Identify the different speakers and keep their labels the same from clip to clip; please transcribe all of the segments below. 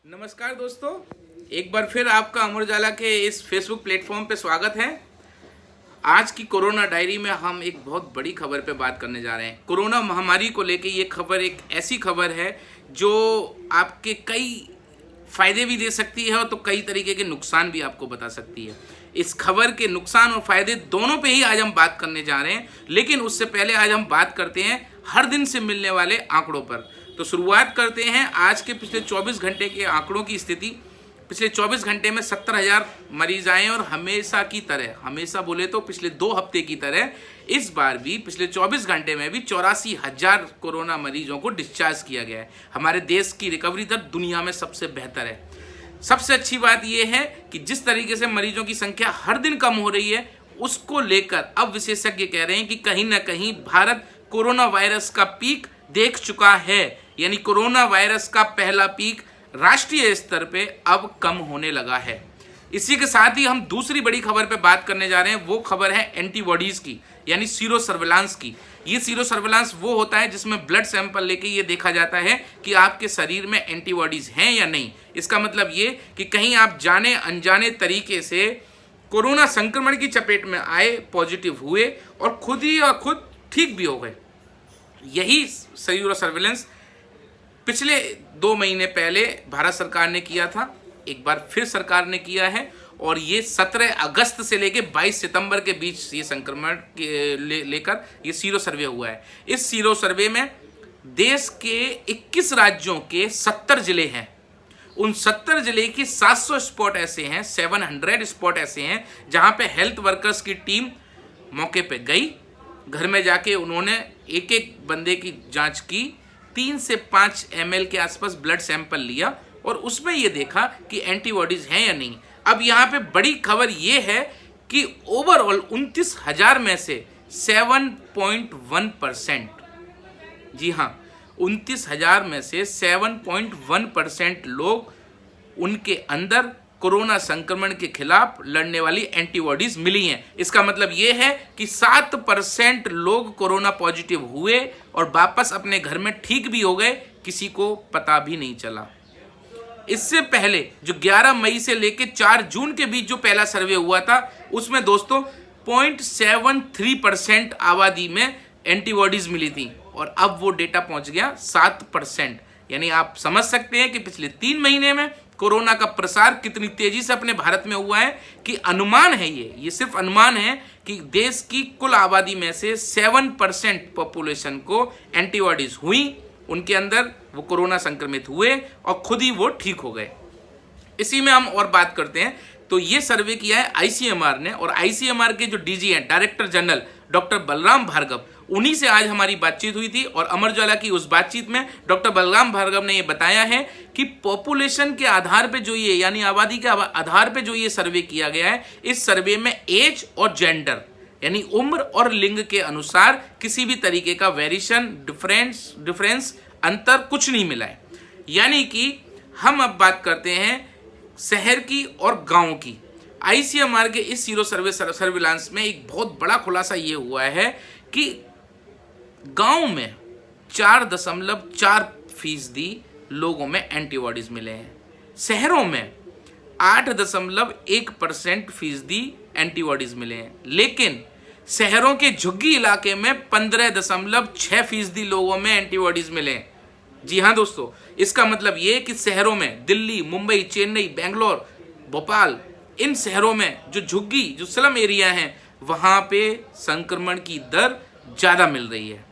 Speaker 1: नमस्कार दोस्तों, एक बार फिर आपका अमर उजाला के इस फेसबुक प्लेटफॉर्म पे स्वागत है। आज की कोरोना डायरी में हम एक बहुत बड़ी खबर पे बात करने जा रहे हैं। कोरोना महामारी को लेके ये खबर एक ऐसी खबर है जो आपके कई फायदे भी दे सकती है और तो कई तरीके के नुकसान भी आपको बता सकती है। इस खबर के नुकसान और फायदे दोनों पे ही आज हम बात करने जा रहे हैं, लेकिन उससे पहले आज हम बात करते हैं हर दिन से मिलने वाले आंकड़ों पर। तो शुरुआत करते हैं आज के पिछले 24 घंटे के आंकड़ों की स्थिति। पिछले 24 घंटे में 70,000 मरीज आए और हमेशा की तरह, हमेशा बोले तो पिछले 2 हफ्ते की तरह, इस बार भी पिछले 24 घंटे में भी 84,000 कोरोना मरीजों को डिस्चार्ज किया गया है। हमारे देश की रिकवरी दर दुनिया में सबसे बेहतर है। सबसे अच्छी बात यह है कि जिस तरीके से मरीजों की संख्या हर दिन कम हो रही है, उसको लेकर अब विशेषज्ञ कह रहे हैं कि कहीं ना कहीं भारत कोरोना वायरस का पीक देख चुका है। यानी कोरोना वायरस का पहला पीक राष्ट्रीय स्तर पे अब कम होने लगा है। इसी के साथ ही हम दूसरी बड़ी खबर पे बात करने जा रहे हैं। वो खबर है एंटीबॉडीज की, यानी सीरो सर्विलांस की। ये सीरो सर्विलांस वो होता है जिसमें ब्लड सैंपल लेके ये देखा जाता है कि आपके शरीर में एंटीबॉडीज हैं या नहीं। इसका मतलब ये कि कहीं आप जाने अनजाने तरीके से कोरोना संक्रमण की चपेट में आए, पॉजिटिव हुए और खुद ठीक भी हो गए। यही सीरो सर्विलांस पिछले 2 महीने पहले भारत सरकार ने किया था, एक बार फिर सरकार ने किया है और ये 17 अगस्त से लेके 22 सितंबर के बीच ये संक्रमण लेकर ये सीरो सर्वे हुआ है। इस सीरो सर्वे में देश के 21 राज्यों के 70 जिले हैं। उन 70 जिले की 700 स्पॉट ऐसे हैं, 700 स्पॉट ऐसे हैं जहां पे हेल्थ वर्कर्स की टीम मौके पे गई। घर में जाके उन्होंने एक एक बंदे की जांच की, 3 से 5 ml के आसपास ब्लड सैंपल लिया और उसमें ये देखा कि एंटीबॉडीज हैं या नहीं। अब यहाँ पे बड़ी खबर ये है कि ओवरऑल 29,000 में से 7.1%, जी हाँ, 29,000 में से 7.1% लोग, उनके अंदर कोरोना संक्रमण के खिलाफ लड़ने वाली एंटीबॉडीज मिली हैं। इसका मतलब यह है कि 7% लोग कोरोना पॉजिटिव हुए और वापस अपने घर में ठीक भी हो गए, किसी को पता भी नहीं चला। इससे पहले जो 11 मई से लेकर 4 जून के बीच जो पहला सर्वे हुआ था, उसमें दोस्तों 0.73% आबादी में एंटीबॉडीज मिली थी और अब वो डेटा पहुंच गया 7%। यानी आप समझ सकते हैं कि पिछले 3 महीने में कोरोना का प्रसार कितनी तेजी से अपने भारत में हुआ है कि अनुमान है, ये सिर्फ अनुमान है कि देश की कुल आबादी में से 7% पॉपुलेशन को एंटीबॉडीज हुई, उनके अंदर वो कोरोना संक्रमित हुए और खुद ही वो ठीक हो गए। इसी में हम और बात करते हैं। तो ये सर्वे किया है आईसीएमआर ने और आईसीएमआर के जो डीजी हैं, director general doctor Balram Bhargava, उन्हीं से आज हमारी बातचीत हुई थी और अमर उजाला की उस बातचीत में डॉक्टर बलराम भार्गव ने ये बताया है कि पॉपुलेशन के आधार पे जो ये, यानी आबादी के आधार पे जो ये सर्वे किया गया है, इस सर्वे में एज और जेंडर यानी उम्र और लिंग के अनुसार किसी भी तरीके का वेरिएशन, डिफरेंस, अंतर कुछ नहीं मिला है। यानी कि हम अब बात करते हैं शहर की और गांव की। आईसीएमआर के इस सीरो सर्विलांस में एक बहुत बड़ा खुलासा ये हुआ है कि गांव में 4.4% लोगों में एंटीबॉडीज मिले हैं, शहरों में 8.1% एंटीबॉडीज मिले हैं, लेकिन शहरों के झुग्गी इलाके में 15.6% लोगों में एंटीबॉडीज मिले हैं। जी हाँ दोस्तों, इसका मतलब ये कि शहरों में दिल्ली, मुंबई, चेन्नई, बेंगलोर, भोपाल, इन शहरों में जो झुग्गी, जो स्लम एरिया हैं, वहां पे संक्रमण की दर ज्यादा मिल रही है।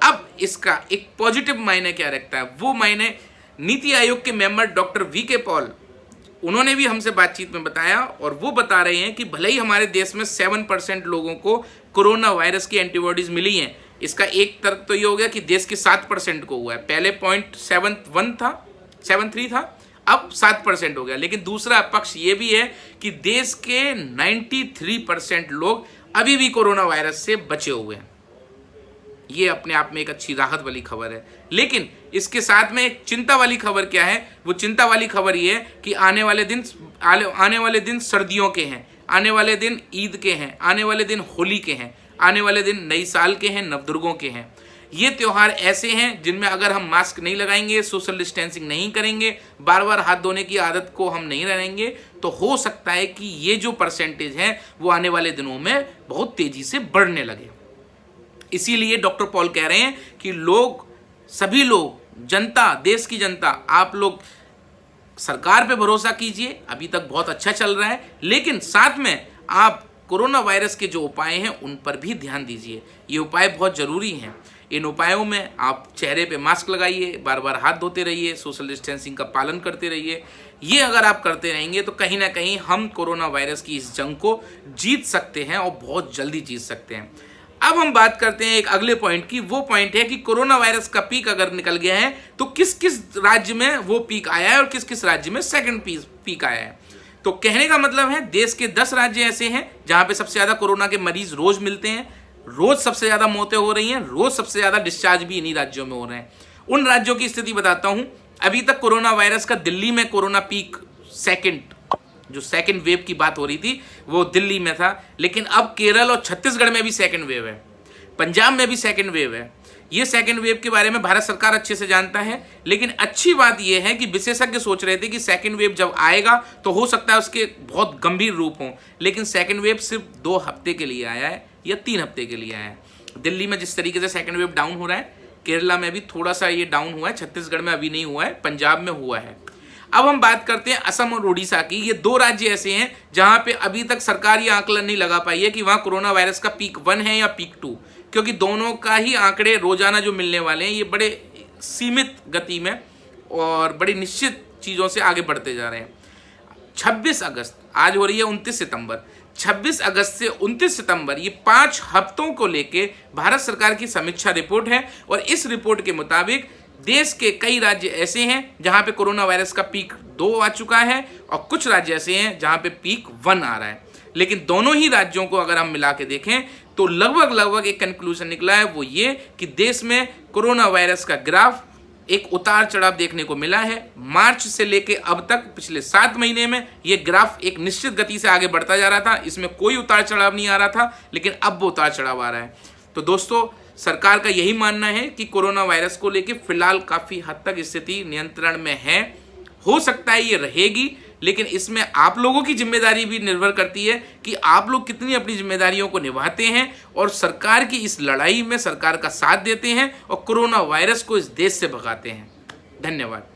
Speaker 1: अब इसका एक पॉजिटिव मायने क्या रखता है, वो मायने नीति आयोग के मेंबर डॉक्टर वी.के. पॉल, उन्होंने भी हमसे बातचीत में बताया और वो बता रहे हैं कि भले ही हमारे देश में 7% लोगों को कोरोना वायरस की एंटीबॉडीज मिली हैं, इसका एक तर्क तो ये हो गया कि देश के 7% को हुआ है। पहले 0.73 था, अब 7% हो गया। लेकिन दूसरा पक्ष ये भी है कि देश के 93% लोग अभी भी कोरोना वायरस से बचे हुए हैं। ये अपने आप में एक अच्छी राहत वाली खबर है। लेकिन इसके साथ में एक चिंता वाली खबर क्या है, वो चिंता वाली खबर ये है कि आने वाले दिन सर्दियों के हैं, आने वाले दिन ईद के हैं, आने वाले दिन होली के हैं, आने वाले दिन नई साल के हैं, नवदुर्गों के हैं। ये त्यौहार ऐसे हैं जिनमें अगर हम मास्क नहीं लगाएंगे, सोशल डिस्टेंसिंग नहीं करेंगे, बार बार हाथ धोने की आदत को हम नहीं रहेंगे, तो हो सकता है कि ये जो परसेंटेज है वो आने वाले दिनों में बहुत तेजी से बढ़ने लगे। इसीलिए डॉक्टर पॉल कह रहे हैं कि लोग, सभी लोग, जनता, देश की जनता, आप लोग सरकार पे भरोसा कीजिए, अभी तक बहुत अच्छा चल रहा है, लेकिन साथ में आप कोरोना वायरस के जो उपाय हैं उन पर भी ध्यान दीजिए। ये उपाय बहुत ज़रूरी हैं। इन उपायों में आप चेहरे पे मास्क लगाइए, बार बार हाथ धोते रहिए, सोशल डिस्टेंसिंग का पालन करते रहिए। ये अगर आप करते रहेंगे तो कहीं ना कहीं हम कोरोना वायरस की इस जंग को जीत सकते हैं और बहुत जल्दी जीत सकते हैं। अब हम बात करते हैं एक अगले पॉइंट की। वो पॉइंट है कि कोरोना वायरस का पीक अगर निकल गया है तो किस किस राज्य में वो पीक आया है और किस किस राज्य में सेकंड पीक आया है। तो कहने का मतलब है देश के 10 राज्य ऐसे हैं जहां पे सबसे ज़्यादा कोरोना के मरीज रोज मिलते हैं, रोज सबसे ज़्यादा मौतें हो रही हैं, रोज सबसे ज़्यादा डिस्चार्ज भी इन्हीं राज्यों में हो रहे हैं। उन राज्यों की स्थिति बताता हूँ। अभी तक कोरोना वायरस का दिल्ली में कोरोना पीक जो सेकंड वेव की बात हो रही थी वो दिल्ली में था, लेकिन अब केरल और छत्तीसगढ़ में भी सेकंड वेव है, पंजाब में भी सेकंड वेव है। ये सेकंड वेव के बारे में भारत सरकार अच्छे से जानता है, लेकिन अच्छी बात यह है कि विशेषज्ञ सोच रहे थे कि सेकंड वेव जब आएगा तो हो सकता है उसके बहुत गंभीर रूप हों, लेकिन सेकंड वेव सिर्फ 2 हफ्ते के लिए आया है या 3 हफ्ते के लिए आया है। दिल्ली में जिस तरीके से सेकंड वेव डाउन हो रहा है, केरला में भी थोड़ा सा ये डाउन हुआ है, छत्तीसगढ़ में अभी नहीं हुआ है, पंजाब में हुआ है। अब हम बात करते हैं असम और उड़ीसा की। ये 2 राज्य ऐसे हैं जहां पे अभी तक सरकार ये आकलन नहीं लगा पाई है कि वहां कोरोना वायरस का पीक 1 है या पीक 2, क्योंकि दोनों का ही आंकड़े रोजाना जो मिलने वाले हैं ये बड़े सीमित गति में और बड़ी निश्चित चीज़ों से आगे बढ़ते जा रहे हैं। 26 अगस्त, आज हो रही है 29 सितंबर, 26 अगस्त से 29 सितंबर ये 5 हफ्तों को लेके भारत सरकार की समीक्षा रिपोर्ट है और इस रिपोर्ट के मुताबिक देश के कई राज्य ऐसे हैं जहां पे कोरोना वायरस का पीक 2 आ चुका है और कुछ राज्य ऐसे हैं जहां पे पीक 1 आ रहा है। लेकिन दोनों ही राज्यों को अगर हम मिला के देखें तो लगभग एक कंक्लूजन निकला है, वो ये कि देश में कोरोना वायरस का ग्राफ एक उतार चढ़ाव देखने को मिला है। मार्च से लेके अब तक पिछले 7 महीने में ये ग्राफ एक निश्चित गति से आगे बढ़ता जा रहा था, इसमें कोई उतार चढ़ाव नहीं आ रहा था, लेकिन अब वो उतार चढ़ाव आ रहा है। तो दोस्तों, सरकार का यही मानना है कि कोरोना वायरस को लेके फिलहाल काफ़ी हद तक स्थिति नियंत्रण में है। हो सकता है ये रहेगी, लेकिन इसमें आप लोगों की जिम्मेदारी भी निर्भर करती है कि आप लोग कितनी अपनी जिम्मेदारियों को निभाते हैं और सरकार की इस लड़ाई में सरकार का साथ देते हैं और कोरोना वायरस को इस देश से भगाते हैं। धन्यवाद।